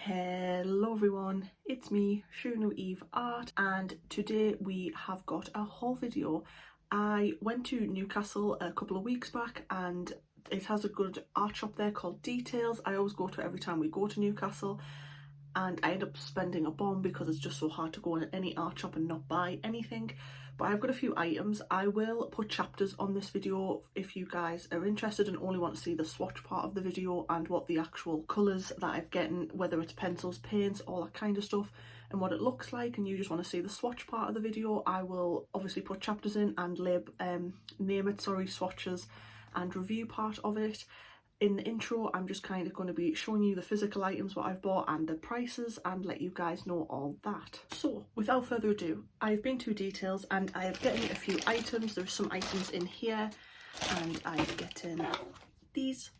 Hello everyone, it's me, Sirenu-Eve Art, and today we have got a haul video. I went to Newcastle a couple of weeks back and it has a good art shop there called Details. I always go to it every time we go to Newcastle, and I end up spending a bomb because it's just so hard to go in any art shop and not buy anything. But I've got a few items. I will put chapters on this video if you guys are interested and only want to see the swatch part of the video and what the actual colours that I've gotten, whether it's pencils, paints, all that kind of stuff, and what it looks like, and you just want to see the swatch part of the video. I will obviously put chapters in and name it, swatches and review part of it. In the intro, I'm just kind of going to be showing you the physical items, what I've bought and the prices, and let you guys know all that. So without further ado, I've been to Details and I have gotten a few items. There's some items in here, and I've gotten these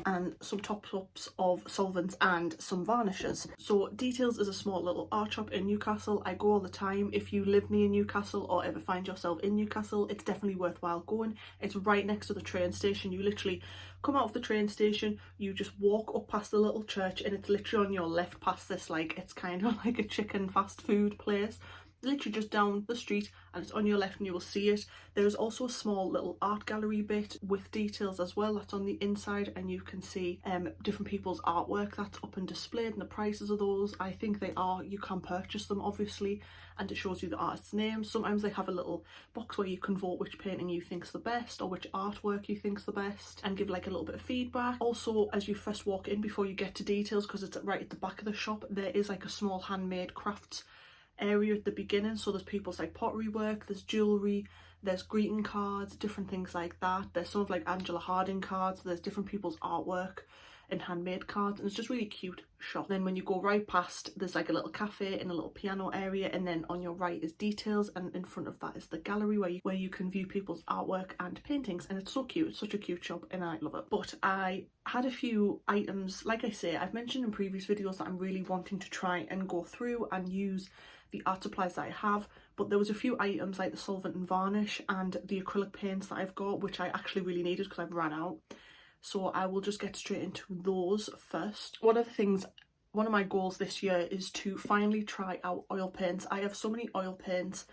and some top-ups of solvents and some varnishes. So Details is a small little art shop in Newcastle. I go all the time. If you live near Newcastle or ever find yourself in Newcastle, it's definitely worthwhile going. It's right next to the train station. You literally come out of the train station, you just walk up past the little church, and it's literally on your left past this, like, it's kind of like a chicken fast food place. Literally just down the street, and it's on your left and you will see it. There is also a small little art gallery bit with Details as well, that's on the inside, and you can see different people's artwork that's up and displayed and the prices of those. I think you can purchase them obviously, and it shows you the artist's name. Sometimes they have a little box where you can vote which painting you think's the best or which artwork you think's the best, and give like a little bit of feedback. Also, as you first walk in, before you get to Details, because it's right at the back of the shop, there is like a small handmade crafts area at the beginning. So there's people's like pottery work, there's jewellery, there's greeting cards, different things like that. There's some of like Angela Harding cards, there's different people's artwork and handmade cards, and it's just really cute shop. Then when you go right past, there's like a little cafe and a little piano area, and then on your right is Details, and in front of that is the gallery where you can view people's artwork and paintings, and it's so cute. It's such a cute shop and I love it. But I had a few items, like I say, I've mentioned in previous videos that I'm really wanting to try and go through and use the art supplies that I have, but there was a few items like the solvent and varnish and the acrylic paints that I've got, which I actually really needed because I've ran out. So I will just get straight into those first. One of my goals this year is to finally try out oil paints. I have so many oil paints,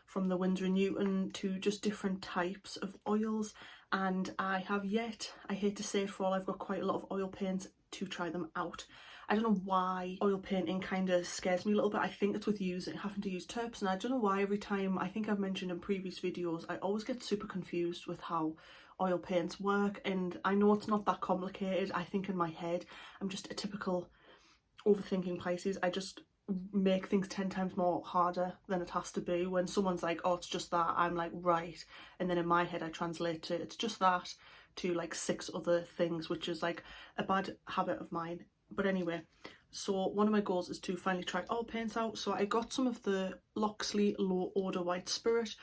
from the Winsor&Newton to just different types of oils, and I have yet, I hate to say it for all, I've got quite a lot of oil paints to try them out. I don't know why oil painting kind of scares me a little bit. I think it's with having to use terps, and I don't know why every time, I think I've mentioned in previous videos, I always get super confused with how oil paints work, and I know it's not that complicated. I think in my head I'm just a typical overthinking Pisces. I just make things 10 times more harder than it has to be. When someone's like, oh, it's just that, I'm like, right, and then in my head I translate to it's just that to like 6 other things, which is like a bad habit of mine. But anyway, so one of my goals is to finally try oil paints out. So I got some of the Loxley Low Odour White Spirit,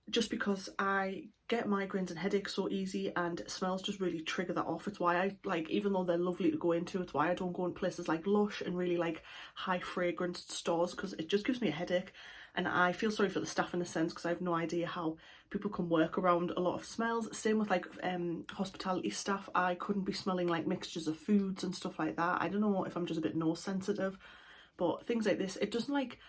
just because I get migraines and headaches so easy, and smells just really trigger that off. It's why I like, even though they're lovely to go into, it's why I don't go in places like Lush and really like high fragranced stores, because it just gives me a headache. And I feel sorry for the staff in a sense, because I have no idea how people can work around a lot of smells. Same with like hospitality staff. I couldn't be smelling like mixtures of foods and stuff like that. I don't know if I'm just a bit nose sensitive, but things like this, it doesn't like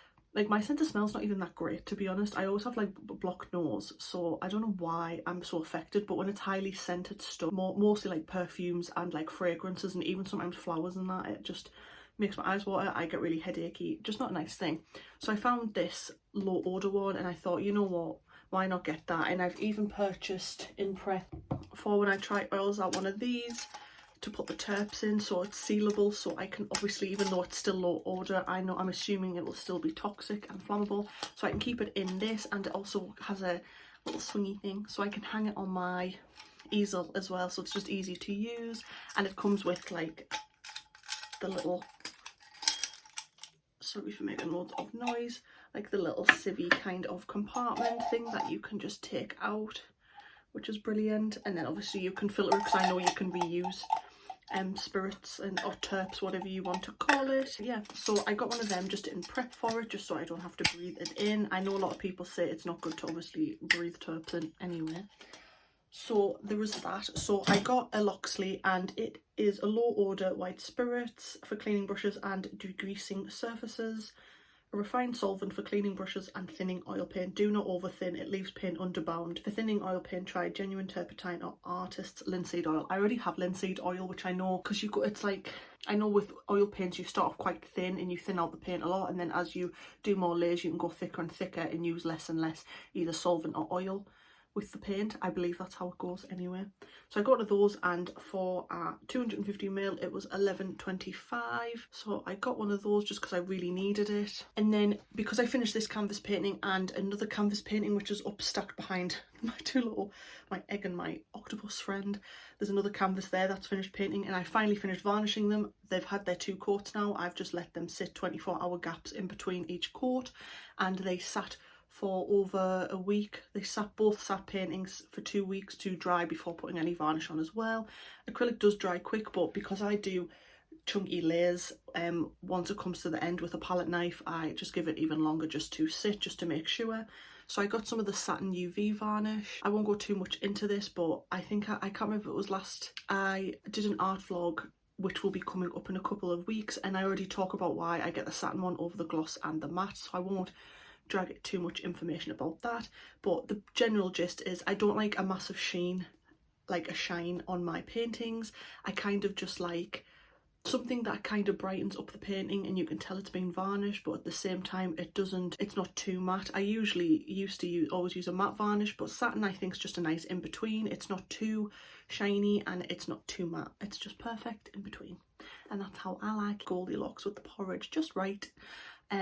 my sense of smell's not even that great, to be honest. I always have like blocked nose, so I don't know why I'm so affected. But when it's highly scented stuff, mostly like perfumes and like fragrances and even sometimes flowers and that, it just makes my eyes water. I get really headachy, just not a nice thing. So I found this low odour one and I thought, you know what, why not get that? And I've even purchased in prep for when I try oils out one of these to put the terps in, so it's sealable, so I can obviously, even though it's still low odour, I'm assuming it will still be toxic and flammable, so I can keep it in this. And it also has a little swingy thing, so I can hang it on my easel as well, so it's just easy to use. And it comes with like the little, sorry for making loads of noise, like the little sievey kind of compartment thing that you can just take out, which is brilliant. And then obviously you can filter it, because I know you can reuse spirits or terps, whatever you want to call it. Yeah, so I got one of them just in prep for it, just so I don't have to breathe it in. I know a lot of people say it's not good to obviously breathe terps in anyway, So there was that. So I got a Loxley, and it is a low odour white spirits for cleaning brushes and degreasing surfaces. A refined solvent for cleaning brushes and thinning oil paint. Do not over thin, it leaves paint underbound. For thinning oil paint, try genuine turpentine or artist's linseed oil. I already have linseed oil, which I know, because you go, it's like, I know with oil paints you start off quite thin and you thin out the paint a lot, and then as you do more layers you can go thicker and thicker and use less and less either solvent or oil with the paint. I believe that's how it goes anyway. So I got one of those, and for 250ml it was £11.25. So I got one of those just because I really needed it. And then because I finished this canvas painting and another canvas painting which is up stacked behind my egg and my octopus friend, there's another canvas there that's finished painting, and I finally finished varnishing them. They've had their 2 coats now. I've just let them sit 24-hour gaps in between each coat, and they sat for over a week. They both sat paintings for 2 weeks to dry before putting any varnish on as well. Acrylic does dry quick, but because I do chunky layers, once it comes to the end with a palette knife, I just give it even longer just to sit, just to make sure. So I got some of the Satin UV varnish. I won't go too much into this, but I think I can't remember if it was I did an art vlog which will be coming up in a couple of weeks, and I already talk about why I get the satin one over the gloss and the matte, so I won't drag it too much information about that. But the general gist is I don't like a massive sheen, like a shine on my paintings. I kind of just like something that kind of brightens up the painting and you can tell it's been varnished, but at the same time it's not too matte. I usually always use a matte varnish, but satin I think is just a nice in between. It's not too shiny and it's not too matte, it's just perfect in between, and that's how I like Goldilocks with the porridge, just right.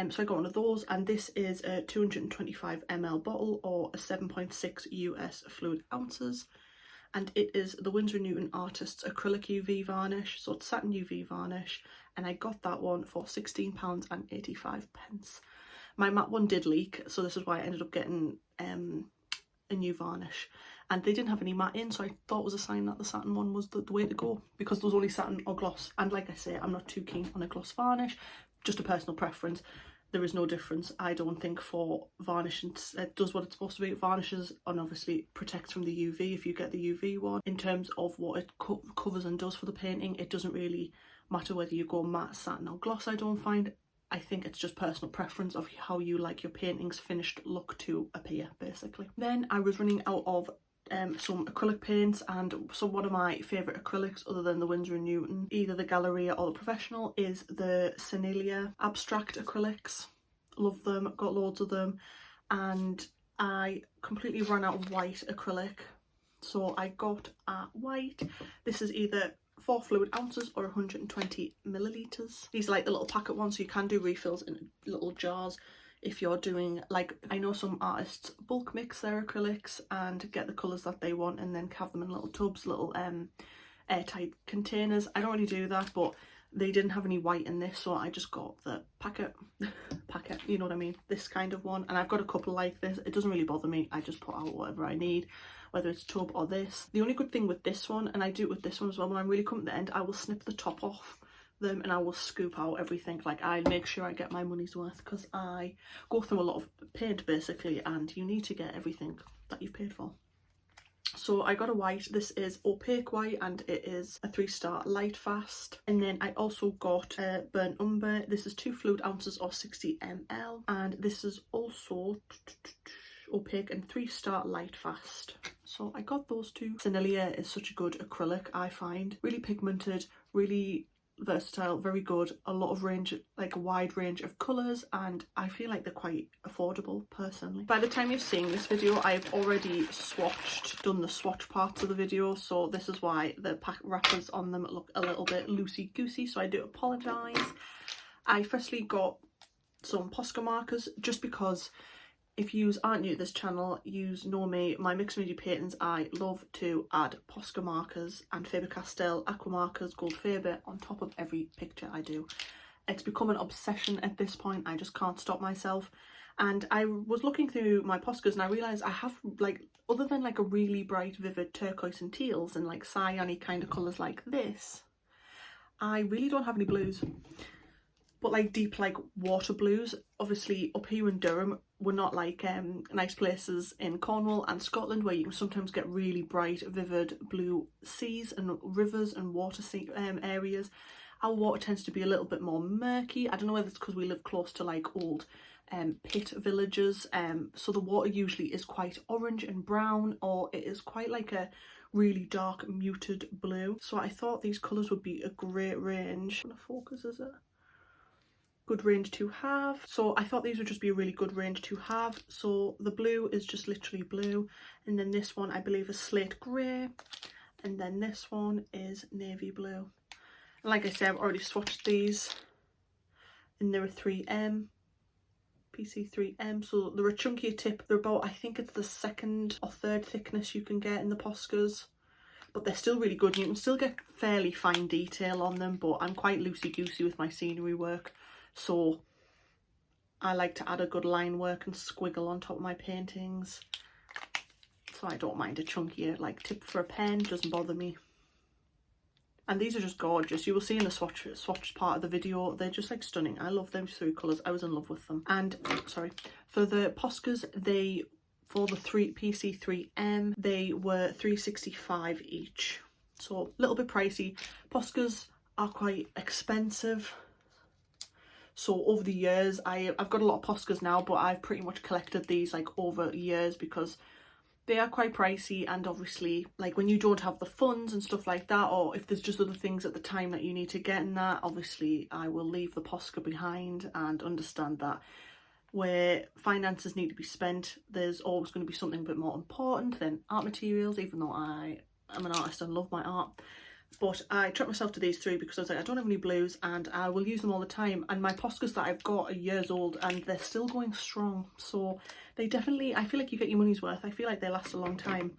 So I got one of those, and this is a 225ml bottle, or a 7.6 US fluid ounces, and it is the Winsor&Newton Artist's Acrylic UV Varnish, so it's Satin UV Varnish, and I got that one for £16.85. My matte one did leak, so this is why I ended up getting a new varnish, and they didn't have any matte in, so I thought it was a sign that the satin one was the way to go, because there was only satin or gloss, and like I say, I'm not too keen on a gloss varnish. Just a personal preference. There is no difference, I don't think, for varnish. It does what it's supposed to be. It varnishes and obviously protects from the UV if you get the UV one. In terms of what it covers and does for the painting, it doesn't really matter whether you go matte, satin or gloss, I don't find. I think it's just personal preference of how you like your painting's finished look to appear, basically. Then I was running out of some acrylic paints, and one of my favourite acrylics other than the Winsor&Newton, either the Galleria or the Professional, is the Sennelier Abstract Acrylics. Love them, got loads of them, and I completely ran out of white acrylic, so I got a white. This is either 4 fluid ounces or 120ml. These are like the little packet ones, so you can do refills in little jars if you're doing, like, I know some artists bulk mix their acrylics and get the colours that they want and then have them in little tubs, little airtight containers. I don't really do that, but they didn't have any white in this, so I just got the packet, you know what I mean, this kind of one. And I've got a couple like this. It doesn't really bother me, I just put out whatever I need, whether it's tub or this. The only good thing with this one, and I do it with this one as well, when I'm really coming to the end, I will snip the top off them and I will scoop out everything. Like, I make sure I get my money's worth, because I go through a lot of paint basically, and you need to get everything that you've paid for. So I got a white. This is opaque white, and it is a 3-star light fast. And then I also got a burnt umber. This is 2 fluid ounces or 60ml, and this is also opaque and 3-star light fast. So I got those two. Sennelier is such a good acrylic, I find. Really pigmented, really versatile, very good, a lot of range, like a wide range of colours, and I feel like they're quite affordable personally. By the time you're seeing this video, I've already done the swatch parts of the video, so this is why the pack wrappers on them look a little bit loosey-goosey, so I do apologise. I firstly got some POSCA markers, just because if you aren't new to this channel, you know me, my mixed media paintings, I love to add POSCA markers and Faber Castell aqua markers, gold Faber, on top of every picture I do. It's become an obsession at this point, I just can't stop myself. And I was looking through my POSCAs and I realised I have, like, other than like a really bright vivid turquoise and teals and like cyany kind of colours like this, I really don't have any blues. but like deep like water blues. Obviously up here in Durham we're not like nice places in Cornwall and Scotland where you can sometimes get really bright vivid blue seas and rivers and water areas. Our water tends to be a little bit more murky. I don't know whether it's because we live close to like old pit villages, so the water usually is quite orange and brown, or it is quite like a really dark muted blue. So I thought these colours would be a great range. What focus is it? Good range to have. So I thought these would just be a really good range to have. So the blue is just literally blue, and then this one I believe is slate grey, and then this one is navy blue. And like I said, I've already swatched these, and they're a 3M, PC3M, so they're a chunkier tip. They're about, I think it's the second or third thickness you can get in the POSCAs, but they're still really good. You can still get fairly fine detail on them, but I'm quite loosey-goosey with my scenery work, so I like to add a good line work and squiggle on top of my paintings, so I don't mind a chunkier like tip for a pen, doesn't bother me. And these are just gorgeous. You will see in the swatch part of the video, they're just like stunning. I love those three colours. I was in love with them. And sorry, for the POSCAs, for the PC3M, they were $3.65 each. So a little bit pricey. POSCAs are quite expensive. So over the years, I've got a lot of POSCAs now, but I've pretty much collected these like over years because they are quite pricey, and obviously like when you don't have the funds and stuff like that, or if there's just other things at the time that you need to get in that, obviously I will leave the POSCA behind and understand that where finances need to be spent, there's always going to be something a bit more important than art materials, even though I am an artist and love my art. But I treat myself to these three because I was like, I don't have any blues and I will use them all the time, and my POSCAs that I've got are years old and they're still going strong, so they definitely, I feel like you get your money's worth. I feel like they last a long time.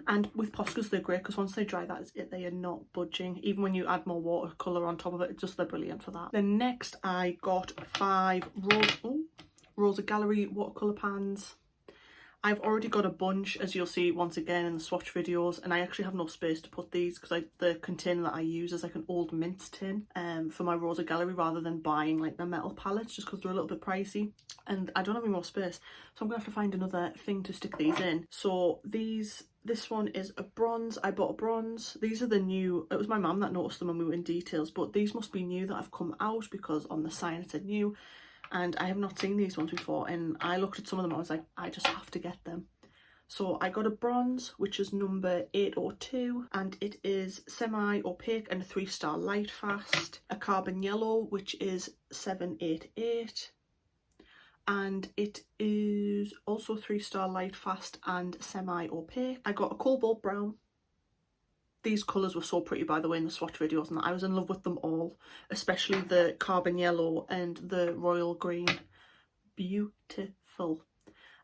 And with POSCAs they're great because once they dry, that is it, they are not budging. Even when you add more watercolour on top of it, they're brilliant for that. Then next I got 5 Rosa Gallery watercolour pans. I've already got a bunch, as you'll see once again in the swatch videos, and I actually have no space to put these because the container that I use is like an old mints tin for my Rosa Gallery, rather than buying like the metal palettes just because they're a little bit pricey and I don't have any more space. So I'm gonna have to find another thing to stick these in. So this one is a bronze. I bought a bronze. These are the new, it was my mum that noticed them when we were in details, but these must be new that have come out because on the sign it said new. And I have not seen these ones before, and I looked at some of them, I was like, I just have to get them. So I got a bronze, which is number 802, and it is semi-opaque and a 3-star light fast. A carbon yellow, which is 788, and it is also 3-star light fast and semi-opaque. I got a cobalt brown. These colours were so pretty, by the way, in the swatch videos, and I was in love with them all, especially the carbon yellow and the royal green. Beautiful.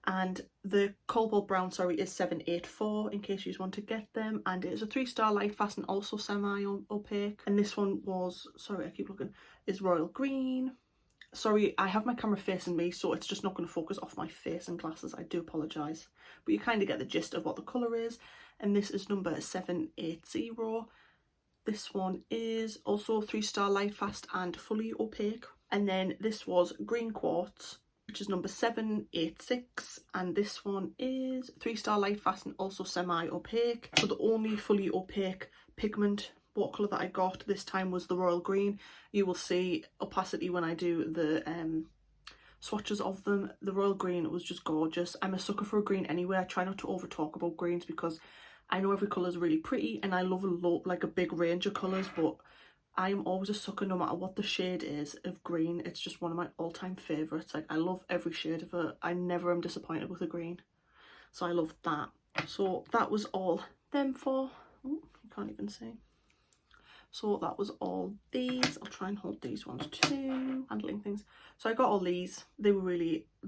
And the cobalt brown, sorry, is 784 in case you want to get them, and it is a 3-star light fast and also semi-opaque. And this one was, sorry I keep looking, is royal green. Sorry, I have my camera facing me, so it's just not going to focus off my face and glasses. I do apologise, but you kind of get the gist of what the colour is. And this is number 780. This one is also 3-star light fast and fully opaque. And then this was green quartz, which is number 786, and this one is 3-star light fast and also semi-opaque. So the only fully opaque pigment watercolour that I got this time was the royal green. You will see opacity when I do the swatches of them. The royal green was just gorgeous. I'm a sucker for a green anyway. I try not to over talk about greens because I know every colour is really pretty and I love like a big range of colours, but I am always a sucker no matter what the shade is of green. It's just one of my all-time favourites. Like, I love every shade of it. I never am disappointed with a green, so I love that. So that was all them for, oh, you can't even see. So that was all these. I'll try and hold these ones too, handling things. So I got all these. They're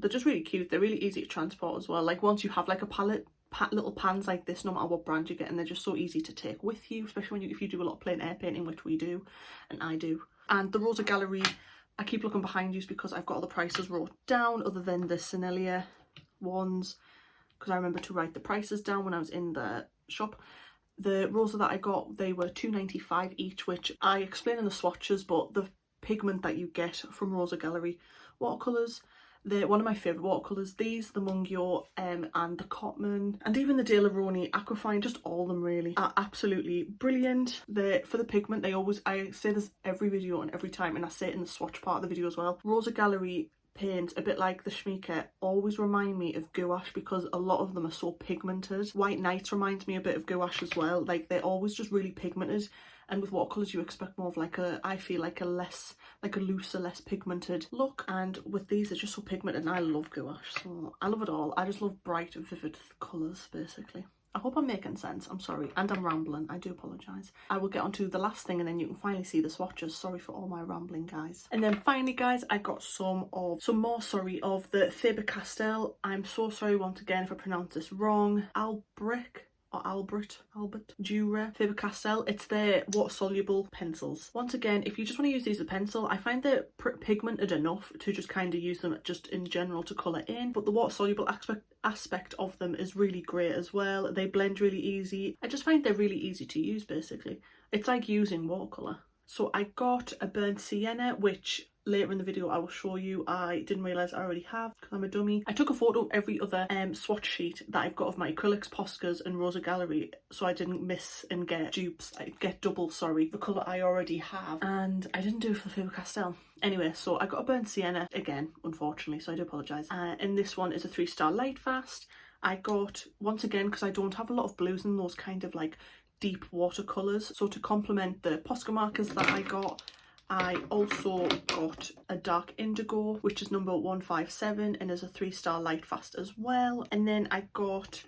just really cute. They're really easy to transport as well. Like, once you have like a palette, little pans like this, no matter what brand you get, and they're just so easy to take with you, especially if you do a lot of plein air painting, which we do, and I do. And the Rosa Gallery, I keep looking behind you because I've got all the prices wrote down, other than the Sennelier ones, because I remember to write the prices down when I was in the shop. The Rosa that I got, they were $2.95 each, which I explain in the swatches, but the pigment that you get from Rosa Gallery watercolours. They're one of my favourite watercolours. These, the Mungyo and the Cotman, and even the Rowney Aquafine, just all of them really are absolutely brilliant. For the pigment, I say this every video and every time, and I say it in the swatch part of the video as well. Rosa Gallery paints, a bit like the Schmieke, always remind me of gouache because a lot of them are so pigmented. White Nights reminds me a bit of gouache as well. Like, they're always just really pigmented. And with watercolours, you expect more of like I feel like a looser, less pigmented look. And with these, they're just so pigmented, and I love gouache, so I love it all. I just love bright, vivid colours, basically. I hope I'm making sense. I'm sorry, and I'm rambling. I do apologise. I will get on to the last thing, and then you can finally see the swatches. Sorry for all my rambling, guys. And then finally, guys, I got some more of the Faber Castell. I'm so sorry once again if I pronounce this wrong. Albrecht Dürer Faber Castell. It's their water soluble pencils. Once again, if you just want to use these as a pencil, I find they're pigmented enough to just kind of use them just in general to colour in, but the water soluble aspect of them is really great as well. They blend really easy. I just find they're really easy to use, basically. It's like using watercolour. So I got a burnt sienna, which later in the video I will show you. I didn't realise I already have because I'm a dummy. I took a photo of every other swatch sheet that I've got of my acrylics, POSCAs and Rosa Gallery, so I didn't miss and get dupes. I get double, sorry, the colour I already have, and I didn't do it for the Faber Castell. Anyway, so I got a burnt sienna again, unfortunately, so I do apologise. And this one is a 3-star light fast. I got, once again, because I don't have a lot of blues in those kind of like deep watercolours, so to complement the POSCA markers that I got, I also got a dark indigo, which is number 157 and is a 3-star light fast as well. And then I got,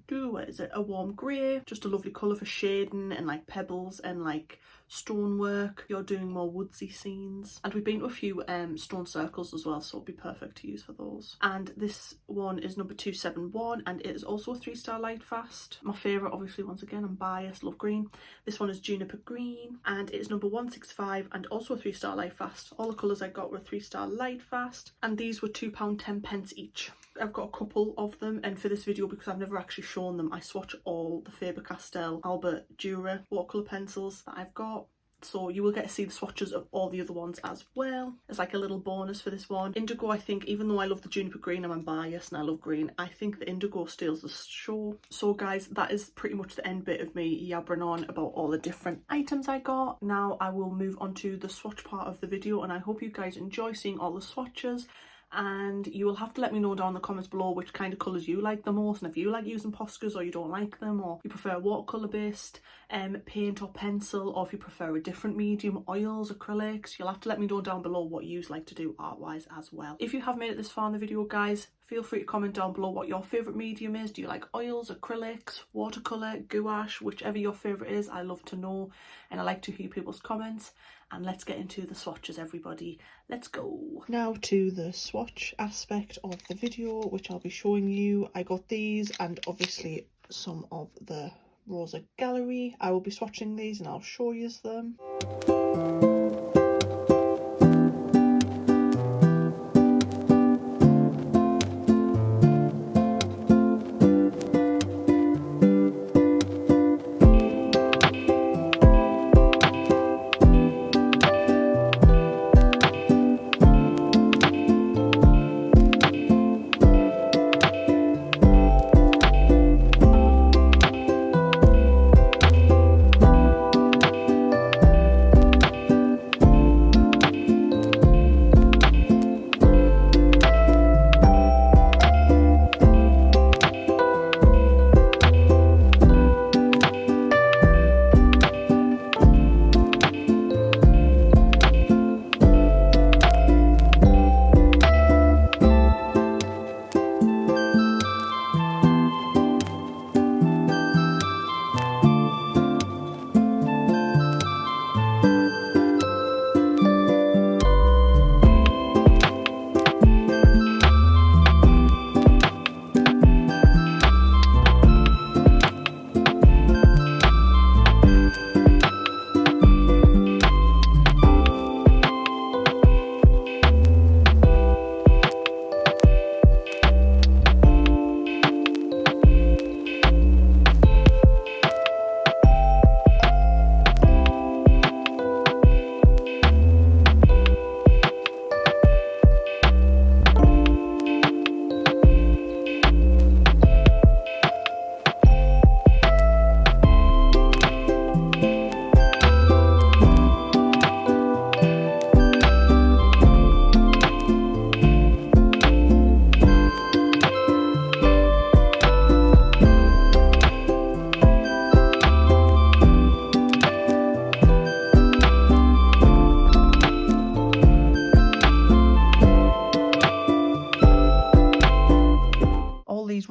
where is it, a warm grey, just a lovely colour for shading and like pebbles and like stonework. You're doing more woodsy scenes. And we've been to a few stone circles as well, so it'll be perfect to use for those. And this one is number 271 and it is also a 3-star light fast. My favourite, obviously, once again, I'm biased, love green. This one is juniper green and it is number 165 and also a 3-star light fast. All the colours I got were 3-star light fast, and these were £2.10 each. I've got a couple of them, and for this video, because I've never actually shown them, I swatch all the Faber Castell Albrecht Dürer watercolour pencils that I've got. So you will get to see the swatches of all the other ones as well. It's like a little bonus for this one. Indigo, I think, even though I love the juniper green and I'm biased and I love green, I think the indigo steals the show. So guys, that is pretty much the end bit of me yabbering on about all the different items I got. Now I will move on to the swatch part of the video, and I hope you guys enjoy seeing all the swatches. And you will have to let me know down in the comments below which kind of colours you like the most, and if you like using POSCAs or you don't like them, or you prefer watercolour based paint or pencil, or if you prefer a different medium, oils, acrylics. You'll have to let me know down below what you like to do art wise as well. If you have made it this far in the video, guys, feel free to comment down below what your favourite medium is. Do you like oils, acrylics, watercolour, gouache, whichever your favourite is? I love to know, and I like to hear people's comments. And let's get into the swatches, everybody. Let's go. Now to the swatch aspect of the video, which I'll be showing you. I got these and obviously some of the Rosa Gallery. I will be swatching these and I'll show you them.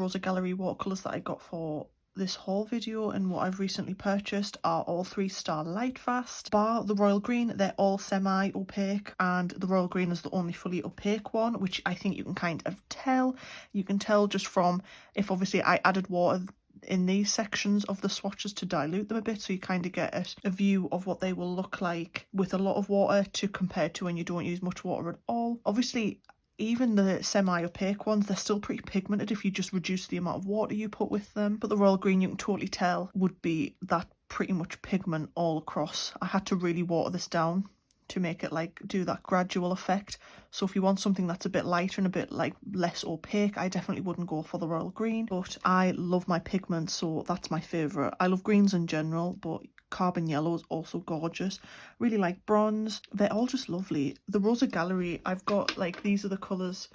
Rosa Gallery watercolours that I got for this haul video and what I've recently purchased are all 3-star Lightfast. Bar the Royal Green, they're all semi-opaque, and the Royal Green is the only fully opaque one, which I think you can kind of tell. You can tell just from, if obviously I added water in these sections of the swatches to dilute them a bit, so you kind of get a view of what they will look like with a lot of water to compare to when you don't use much water at all. Obviously, even the semi-opaque ones, they're still pretty pigmented if you just reduce the amount of water you put with them. But the Royal Green, you can totally tell, would be that pretty much pigment all across. I had to really water this down to make it like do that gradual effect. So if you want something that's a bit lighter and a bit like less opaque, I definitely wouldn't go for the Royal Green. But I love my pigments, so that's my favourite. I love greens in general, but carbon yellow is also gorgeous. Really like bronze. They're all just lovely. The Rosa Gallery, I've got like, these are the colours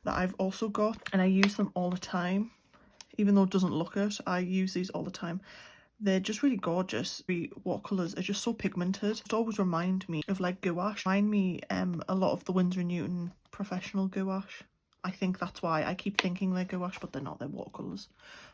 that I've also got, and I use them all the time. Even though it doesn't look it, I use these all the time. They're just really gorgeous. The watercolours are just so pigmented. It always remind me of like gouache. Remind me a lot of the Winsor&Newton professional gouache. I think that's why I keep thinking they're gouache, but they're not. They're watercolours.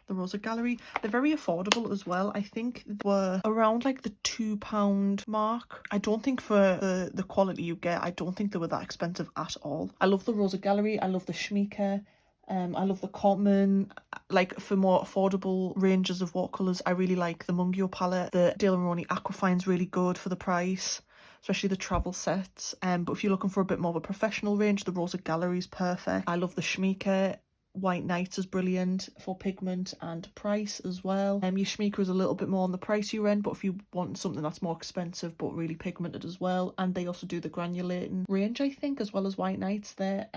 The Rosa Gallery, they're very affordable as well. I think they were around like the £2 mark. I don't think for the quality you get, I don't think they were that expensive at all. I love the Rosa Gallery. I love the Schmieke. I love the Cotman. Like, for more affordable ranges of watercolours, I really like the Mungyo palette. The Rowney Aquafine is really good for the price, especially the travel sets. But if you're looking for a bit more of a professional range, the Rosa Gallery is perfect. I love the Schmieke. White Nights is brilliant for pigment and price as well. Your Schmieke is a little bit more on the pricier end, but if you want something that's more expensive but really pigmented as well, and they also do the granulating range, I think, as well as White Nights there.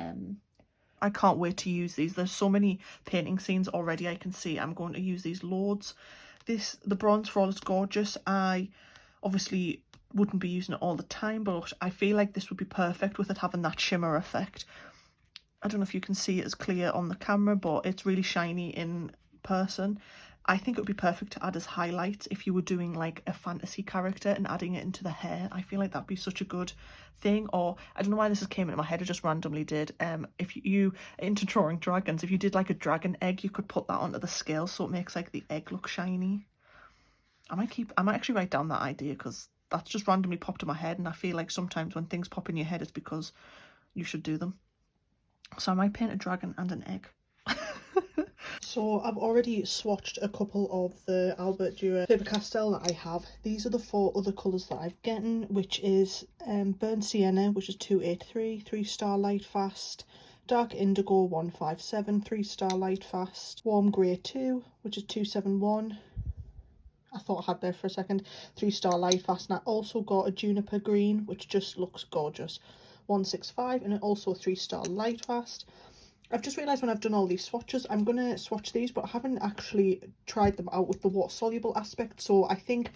I can't wait to use these. There's so many painting scenes already I can see. I'm going to use these loads. The bronze, for all it's gorgeous, I obviously wouldn't be using it all the time, but I feel like this would be perfect with it having that shimmer effect. I don't know if you can see it as clear on the camera, but it's really shiny in person. I think it would be perfect to add as highlights if you were doing like a fantasy character and adding it into the hair. I feel like that'd be such a good thing. Or I don't know why this just came into my head, it just randomly did. If you into drawing dragons, if you did like a dragon egg, you could put that onto the scale so it makes like the egg look shiny. I might actually write down that idea, because that's just randomly popped in my head, and I feel like sometimes when things pop in your head it's because you should do them. So I might paint a dragon and an egg. So I've already swatched a couple of the Albrecht Dürer Faber Castell that I have. These are the 4 other colours that I've gotten, which is Burnt Sienna, which is 283, 3-star Lightfast, Dark Indigo 157, 3-star Lightfast, Warm Grey 2, which is 271. I thought I had there for a second, 3-star Lightfast, and I also got a Juniper Green, which just looks gorgeous, 165, and also a 3-star Lightfast. I've just realised when I've done all these swatches, I'm going to swatch these, but I haven't actually tried them out with the water soluble aspect, so I think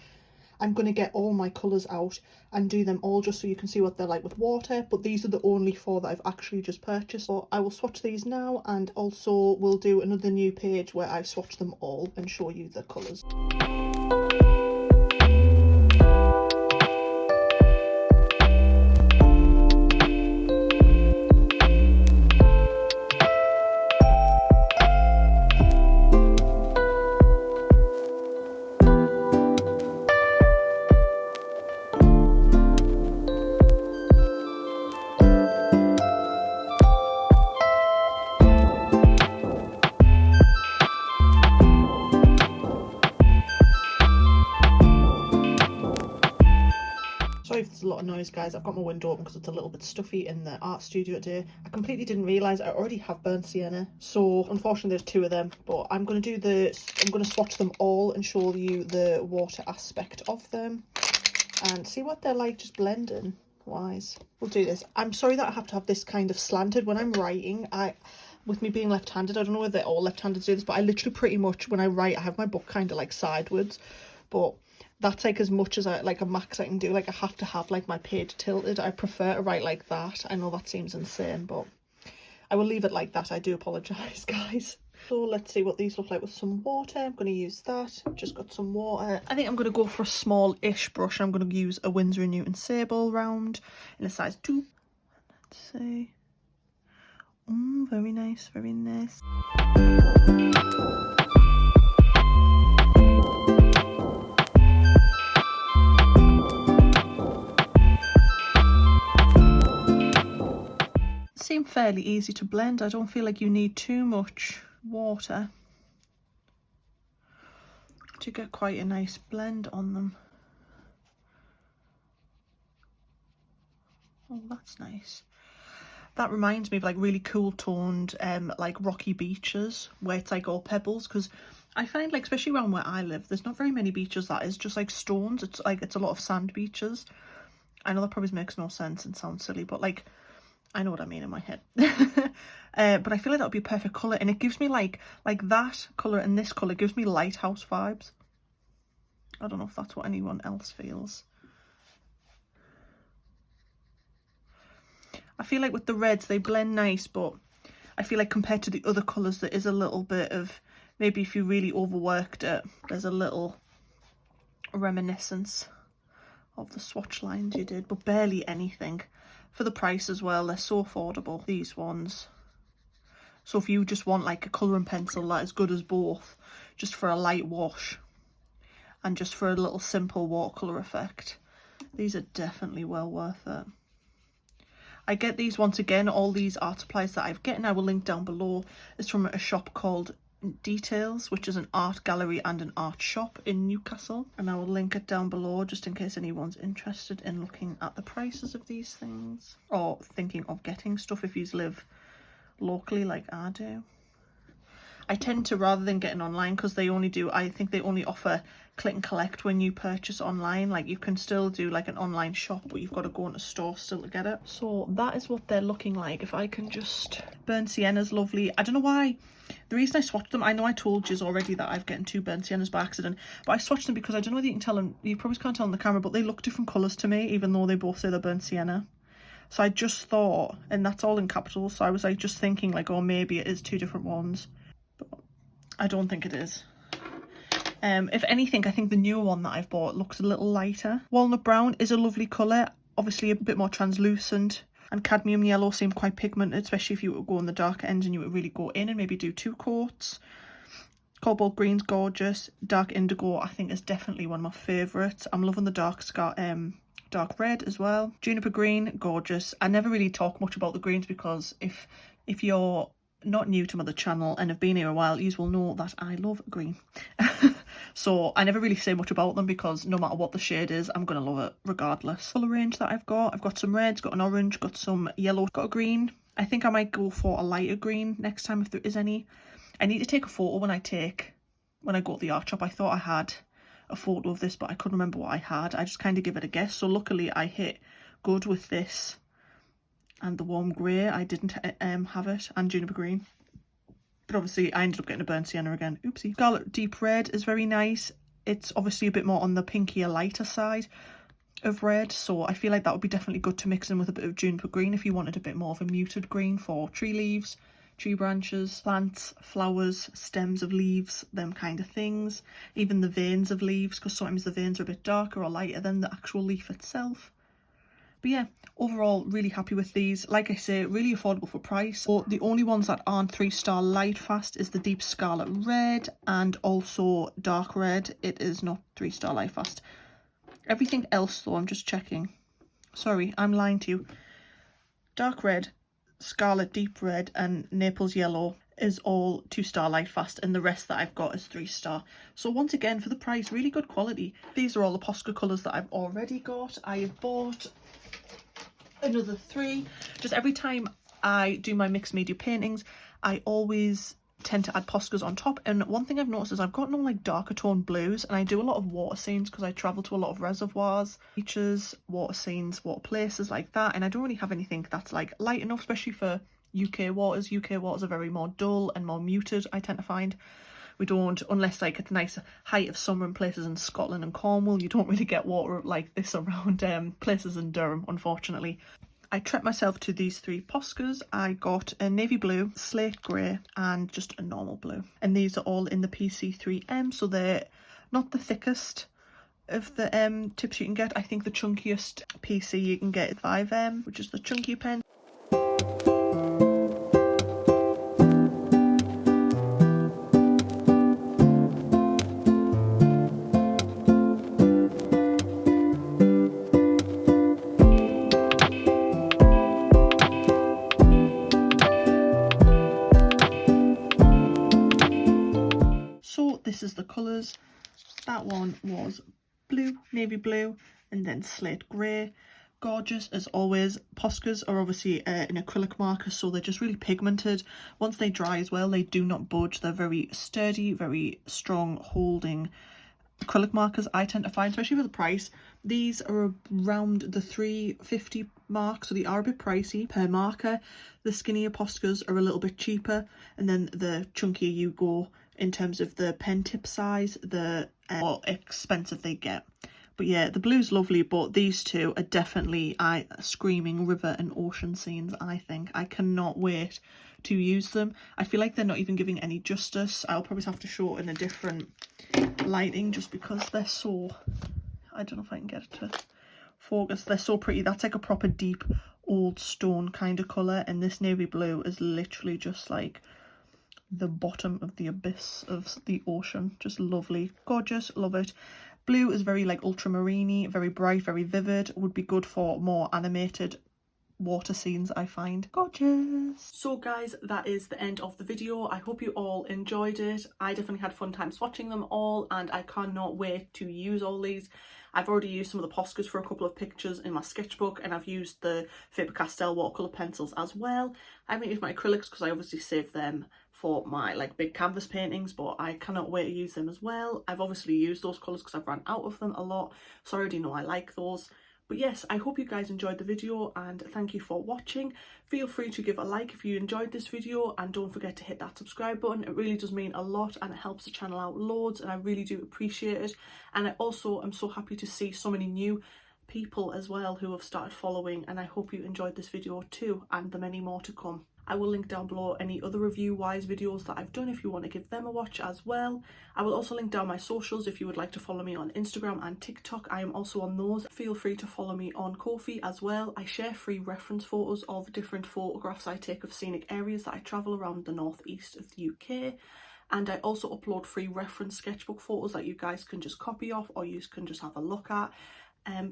I'm going to get all my colours out and do them all just so you can see what they're like with water. But these are the only 4 that I've actually just purchased, so I will swatch these now, and also we'll do another new page where I swatch them all and show you the colours. Sorry if there's a lot of noise, guys. I've got my window open because it's a little bit stuffy in the art studio today. I completely didn't realise I already have Burnt Sienna, so unfortunately there's 2 of them, but I'm going to swatch them all and show you the water aspect of them and see what they're like just blending wise. We'll do this. I'm sorry that I have to have this kind of slanted when I'm writing. With me being left-handed, I don't know whether all left-handed do this, but I literally pretty much, when I write, I have my book kind of like sideways, but that's like as much as a max I can do. Like, I have to have like my page tilted. I prefer to write like that. I know that seems insane, but I will leave it like that. I do apologise, guys. So let's see what these look like with some water. I'm going to use that. I've just got some water. I think I'm going to go for a small-ish brush. I'm going to use a Winsor&Newton Sable round in a size 2. Let's see. Very nice, very nice. Seem fairly easy to blend. I don't feel like you need too much water to get quite a nice blend on them. Oh, that's nice. That reminds me of like really cool toned like rocky beaches where it's like all pebbles, because I find like especially around where I live there's not very many beaches that is just like stones. It's like it's a lot of sand beaches. I know that probably makes no sense and sounds silly, but like I know what I mean in my head. But I feel like that would be a perfect colour, and it gives me like that colour and this colour gives me lighthouse vibes. I don't know if that's what anyone else feels. I feel like with the reds they blend nice, but I feel like compared to the other colours there is a little bit of, maybe if you really overworked it, there's a little reminiscence of the swatch lines you did, but barely anything. For the price as well, they're so affordable, these ones. So if you just want like a colouring pencil that is good as both, just for a light wash and just for a little simple watercolour effect, these are definitely well worth it. I get these once again, all these art supplies that I've gotten, I will link down below, is from a shop called Details, which is an art gallery and an art shop in Newcastle, and I will link it down below just in case anyone's interested in looking at the prices of these things or thinking of getting stuff if you live locally like I do. I tend to, rather than getting online, because they only do, I think they only offer click and collect when you purchase online. Like you can still do like an online shop, but you've got to go into a store still to get it. So that is what they're looking like. If I can just, burnt sienna's lovely. I don't know why, the reason I swatched them, I know I told you already that I've gotten 2 burnt siennas by accident, but I swatched them because I don't know whether you can tell them, you probably can't tell on the camera, but they look different colours to me, even though they both say they're burnt sienna. So I just thought, and that's all in capitals, so I was like just thinking like, oh, maybe it is 2 different ones. I don't think it is. If anything, I think the newer one that I've bought looks a little lighter. Walnut brown is a lovely colour, obviously a bit more translucent, and cadmium yellow seemed quite pigmented, especially if you would go on the darker end and you would really go in and maybe do 2 coats. Cobalt green's gorgeous. Dark indigo I think is definitely one of my favourites. I'm loving the dark red as well. Juniper green, gorgeous. I never really talk much about the greens because if you're not new to my channel and have been here a while, you will know that I love green. So I never really say much about them because no matter what the shade is, I'm gonna love it regardless. Colour range that I've got some reds, got an orange, got some yellow, got a green. I think I might go for a lighter green next time if there is any. I need to take a photo when I go to the art shop. I thought I had a photo of this, but I couldn't remember what I had. I just kind of give it a guess. So luckily I hit good with this and the warm grey. I didn't have it, and juniper green. But obviously I ended up getting a burnt sienna again. Oopsie. Scarlet deep red is very nice. It's obviously a bit more on the pinkier, lighter side of red, so I feel like that would be definitely good to mix in with a bit of juniper green if you wanted a bit more of a muted green for tree leaves, tree branches, plants, flowers, stems of leaves, them kind of things. Even the veins of leaves, because sometimes the veins are a bit darker or lighter than the actual leaf itself. But yeah, overall really happy with these. Like I say, really affordable for price. But the only ones that aren't 3-star light fast is the deep scarlet red and also dark red. It is not 3-star light fast. Everything else though, I'm just checking. Sorry, I'm lying to you. Dark red, scarlet deep red and Naples yellow is all 2-star light fast, and the rest that I've got is 3-star. So once again, for the price, really good quality. These are all the POSCA colours that I've already got. I have bought another 3. Just every time I do my mixed media paintings, I always tend to add POSCAs on top. And one thing I've noticed is I've got no like darker tone blues, and I do a lot of water scenes because I travel to a lot of reservoirs, beaches, water scenes, water places like that, and I don't really have anything that's like light enough, especially for UK waters. UK waters are very more dull and more muted, I tend to find. We don't, unless like it's nice height of summer in places in Scotland and Cornwall, you don't really get water like this around places in Durham, unfortunately. I treated myself to these 3 POSCAs. I got a navy blue, slate grey and just a normal blue. And these are all in the PC3M, so they're not the thickest of the tips you can get. I think the chunkiest PC you can get is 5M, which is the chunky pen. This is the colours. That one was blue, navy blue, and then slate grey. Gorgeous as always. POSCAs are obviously an acrylic marker, so they're just really pigmented. Once they dry as well, they do not budge. They're very sturdy, very strong holding acrylic markers, I tend to find, especially for the price. These are around the £3.50 mark, so they are a bit pricey per marker. The skinnier POSCAs are a little bit cheaper, and then the chunkier you go in terms of the pen tip size, the more expensive they get. But yeah, the blue's lovely, but these two are definitely screaming river and ocean scenes, I think. I cannot wait to use them. I feel like they're not even giving any justice. I'll probably have to show it in a different lighting just because they're so... I don't know if I can get it to focus. They're so pretty. That's like a proper deep old stone kind of colour, and this navy blue is literally just like the bottom of the abyss of the ocean. Just lovely. Gorgeous. Love it. Blue is very like ultramarine-y, very bright, very vivid. Would be good for more animated water scenes, I find. Gorgeous. So guys, that is the end of the video. I hope you all enjoyed it. I definitely had fun time swatching them all, and I cannot wait to use all these. I've already used some of the POSCAs for a couple of pictures in my sketchbook, and I've used the Faber Castell watercolour pencils as well. I haven't used my acrylics because I obviously saved them for my like big canvas paintings, but I cannot wait to use them as well. I've obviously used those colours because I've run out of them a lot, so I already know I like those. But yes, I hope you guys enjoyed the video, and thank you for watching. Feel free to give a like if you enjoyed this video, and don't forget to hit that subscribe button. It really does mean a lot, and it helps the channel out loads, and I really do appreciate it. And I also am so happy to see so many new people as well who have started following, and I hope you enjoyed this video too, and the many more to come. I will link down below any other review wise videos that I've done if you want to give them a watch as well. I will also link down my socials if you would like to follow me on Instagram and TikTok. I am also on those. Feel free to follow me on Ko-fi as well. I share free reference photos of different photographs I take of scenic areas that I travel around the northeast of the UK. And I also upload free reference sketchbook photos that you guys can just copy off, or you can just have a look at.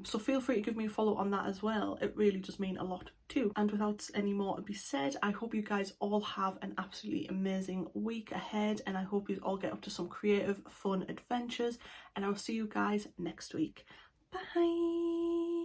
So feel free to give me a follow on that as well. It really does mean a lot too. And without any more to be said, I hope you guys all have an absolutely amazing week ahead, and I hope you all get up to some creative, fun adventures, and I'll see you guys next week. Bye!